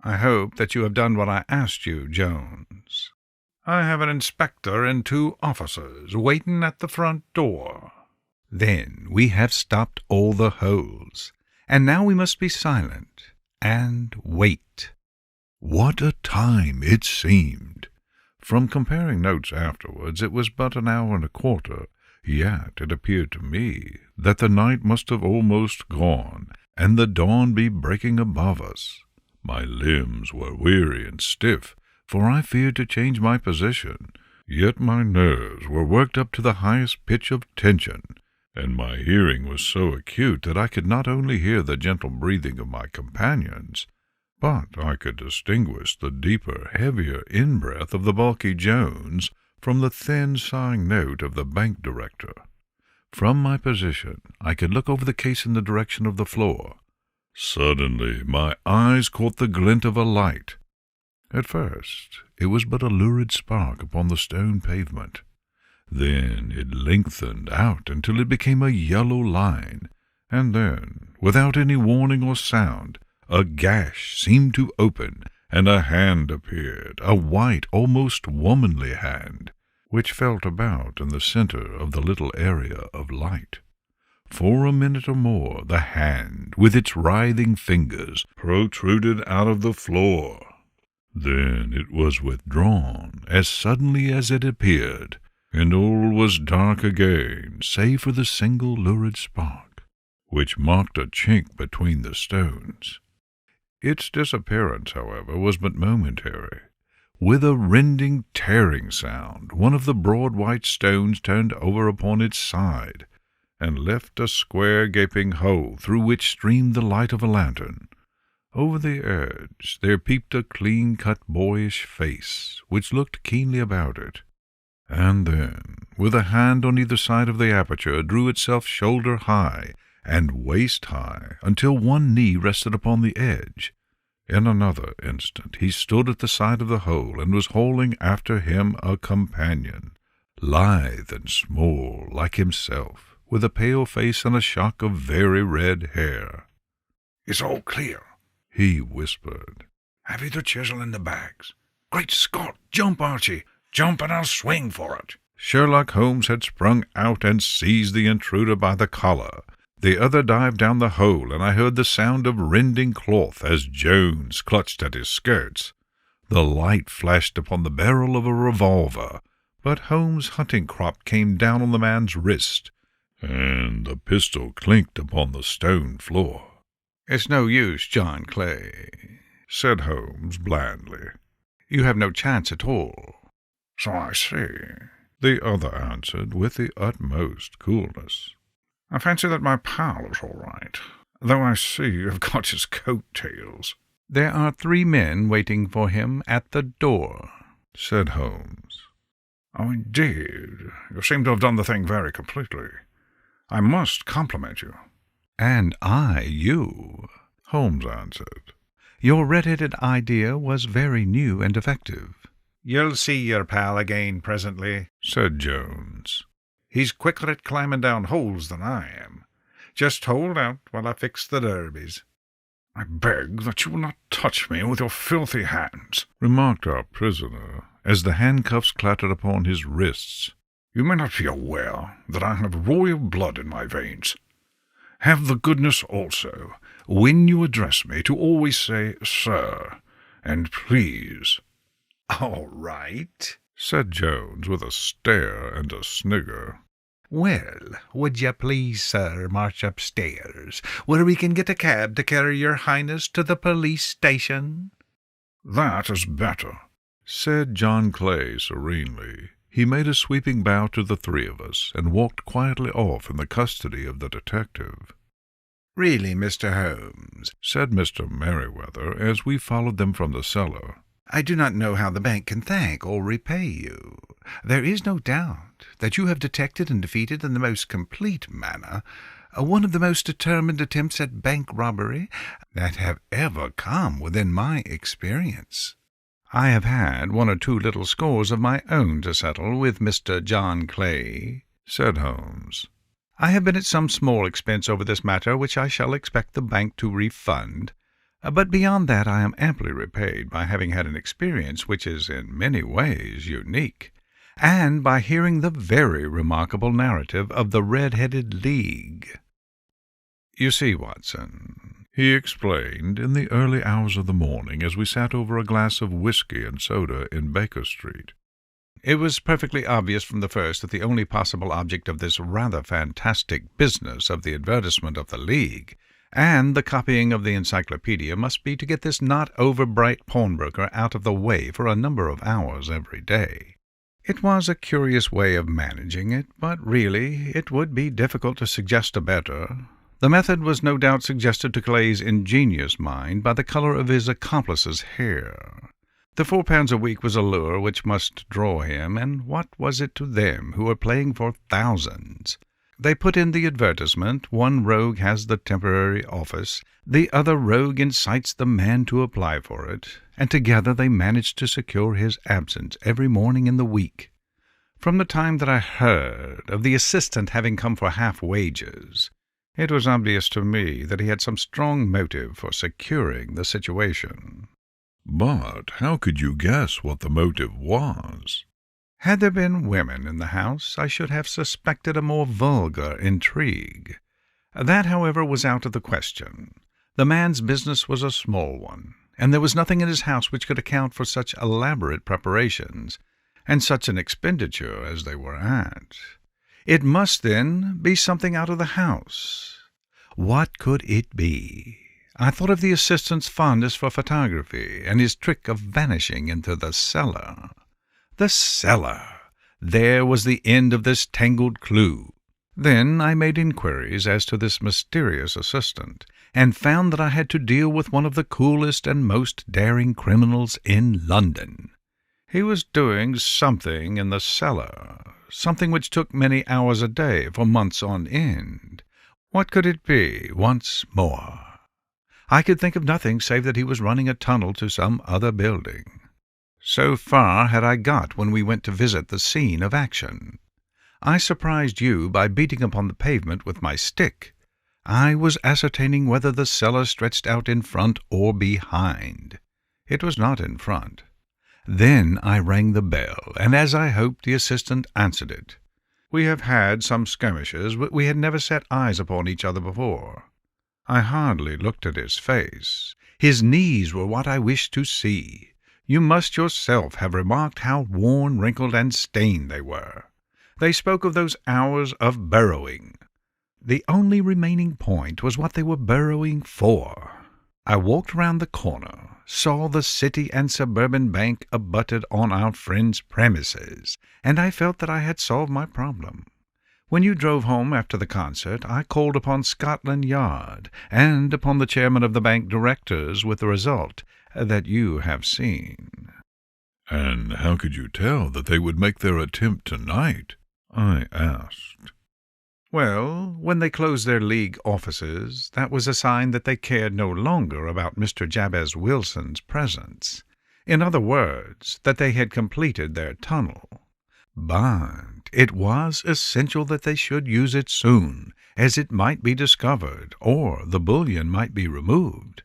I hope that you have done what I asked you, Jones." "I have an inspector and 2 officers waiting at the front door." "Then we have stopped all the holes, and now we must be silent and wait." What a time it seemed! From comparing notes afterwards, it was but an hour and a quarter, yet it appeared to me that the night must have almost gone, and the dawn be breaking above us. My limbs were weary and stiff, for I feared to change my position, yet my nerves were worked up to the highest pitch of tension, and my hearing was so acute that I could not only hear the gentle breathing of my companions, but I could distinguish the deeper, heavier in-breath of the bulky Jones from the thin, sighing note of the bank director. From my position I could look over the case in the direction of the floor. Suddenly my eyes caught the glint of a light. At first it was but a lurid spark upon the stone pavement. Then it lengthened out until it became a yellow line, and then, without any warning or sound, a gash seemed to open, and a hand appeared, a white, almost womanly hand, which felt about in the center of the little area of light. For a minute or more the hand, with its writhing fingers, protruded out of the floor. Then it was withdrawn as suddenly as it appeared, and all was dark again, save for the single lurid spark, which marked a chink between the stones. Its disappearance, however, was but momentary. With a rending, tearing sound, one of the broad white stones turned over upon its side, and left a square gaping hole through which streamed the light of a lantern. Over the edge there peeped a clean-cut boyish face, which looked keenly about it, and then, with a hand on either side of the aperture, drew itself shoulder-high and waist-high until one knee rested upon the edge. In another instant he stood at the side of the hole and was hauling after him a companion, lithe and small like himself, with a pale face and a shock of very red hair. "It's all clear," he whispered. "Have you the chisel and the bags? Great Scott! Jump, Archie! Jump and I'll swing for it." Sherlock Holmes had sprung out and seized the intruder by the collar. The other dived down the hole, and I heard the sound of rending cloth as Jones clutched at his skirts. The light flashed upon the barrel of a revolver, but Holmes' hunting crop came down on the man's wrist, and the pistol clinked upon the stone floor. "It's no use, John Clay," said Holmes blandly. "You have no chance at all." "So I see," the other answered with the utmost coolness. "I fancy that my pal is all right, though I see you've got his coat-tails." "There are 3 men waiting for him at the door," said Holmes. "Oh, indeed. You seem to have done the thing very completely. I must compliment you." "And I you," Holmes answered. "Your red-headed idea was very new and effective. "You'll see your pal again presently," said Jones. "He's quicker at climbing down holes than I am. Just hold out while I fix the derbies." "I beg that you will not touch me with your filthy hands," remarked our prisoner, as the handcuffs clattered upon his wrists. "You may not be aware that I have royal blood in my veins. Have the goodness also, when you address me, to always say 'sir' and 'please.'" "All right," said Jones, with a stare and a snigger. "Well, would you please, sir, march upstairs, where we can get a cab to carry your highness to the police station?" "That is better," said John Clay serenely. He made a sweeping bow to the three of us, and walked quietly off in the custody of the detective. "Really, Mr. Holmes," said Mr. Merriweather, as we followed them from the cellar, "I do not know how the bank can thank or repay you. There is no doubt that you have detected and defeated in the most complete manner one of the most determined attempts at bank robbery that have ever come within my experience. I have had 1 or 2 little scores of my own to settle with Mr. John Clay," said Holmes. "I have been at some small expense over this matter, which I shall expect the bank to refund. But beyond that I am amply repaid by having had an experience which is in many ways unique, and by hearing the very remarkable narrative of the Red-Headed League. You see, Watson," he explained, in the early hours of the morning, as we sat over a glass of whiskey and soda in Baker Street, "it was perfectly obvious from the first that the only possible object of this rather fantastic business of the advertisement of the League and the copying of the encyclopedia must be to get this not-over-bright pawnbroker out of the way for a number of hours every day. It was a curious way of managing it, but really it would be difficult to suggest a better. The method was no doubt suggested to Clay's ingenious mind by the color of his accomplice's hair. The £4 a week was a lure which must draw him, and what was it to them, who were playing for thousands? They put in the advertisement, one rogue has the temporary office, the other rogue incites the man to apply for it, and together they managed to secure his absence every morning in the week. From the time that I heard of the assistant having come for half wages, it was obvious to me that he had some strong motive for securing the situation." "But how could you guess what the motive was?" Had there been women in the house, I should have suspected a more vulgar intrigue. That, however, was out of the question. The man's business was a small one, and there was nothing in his house which could account for such elaborate preparations, and such an expenditure as they were at. It must, then, be something out of the house. What could it be? I thought of the assistant's fondness for photography, and his trick of vanishing into the cellar. The cellar! There was the end of this tangled clue. Then I made inquiries as to this mysterious assistant, and found that I had to deal with one of the coolest and most daring criminals in London. He was doing something in the cellar, something which took many hours a day for months on end. What could it be, once more? I could think of nothing save that he was running a tunnel to some other building. So far had I got when we went to visit the scene of action. I surprised you by beating upon the pavement with my stick. I was ascertaining whether the cellar stretched out in front or behind. It was not in front. Then I rang the bell, and as I hoped, the assistant answered it. We have had some skirmishes, but we had never set eyes upon each other before. I hardly looked at his face. His knees were what I wished to see. You must yourself have remarked how worn, wrinkled, and stained they were. They spoke of those hours of burrowing. The only remaining point was what they were burrowing for. I walked round the corner, saw the City and Suburban Bank abutted on our friend's premises, and I felt that I had solved my problem. When you drove home after the concert, I called upon Scotland Yard and upon the chairman of the bank directors, with the result that you have seen." "And how could you tell that they would make their attempt tonight?" I asked. "Well, when they closed their League offices, that was a sign that they cared no longer about Mr. Jabez Wilson's presence. In other words, that they had completed their tunnel. But it was essential that they should use it soon, as it might be discovered, or the bullion might be removed.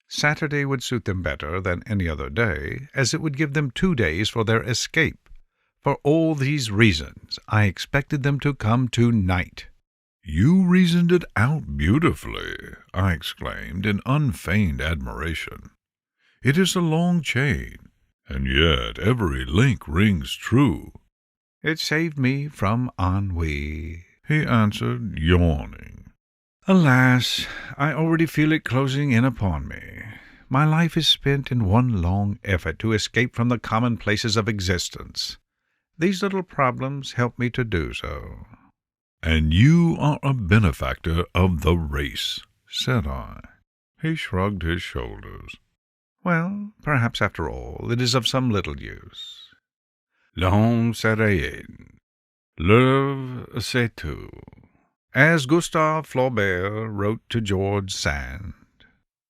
Saturday would suit them better than any other day, as it would give them 2 days for their escape. For all these reasons, I expected them to come tonight. "You reasoned it out beautifully," I exclaimed in unfeigned admiration. "It is a long chain, and yet every link rings true." "It saved me from ennui," he answered, yawning. "Alas, I already feel it closing in upon me. My life is spent in one long effort to escape from the commonplaces of existence. These little problems help me to do so." "And you are a benefactor of the race," said I. He shrugged his shoulders. "Well, perhaps after all it is of some little use. L'homme c'est rien, l'œuvre c'est tout. As Gustave Flaubert wrote to George Sand,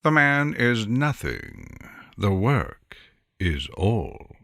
the man is nothing, the work is all."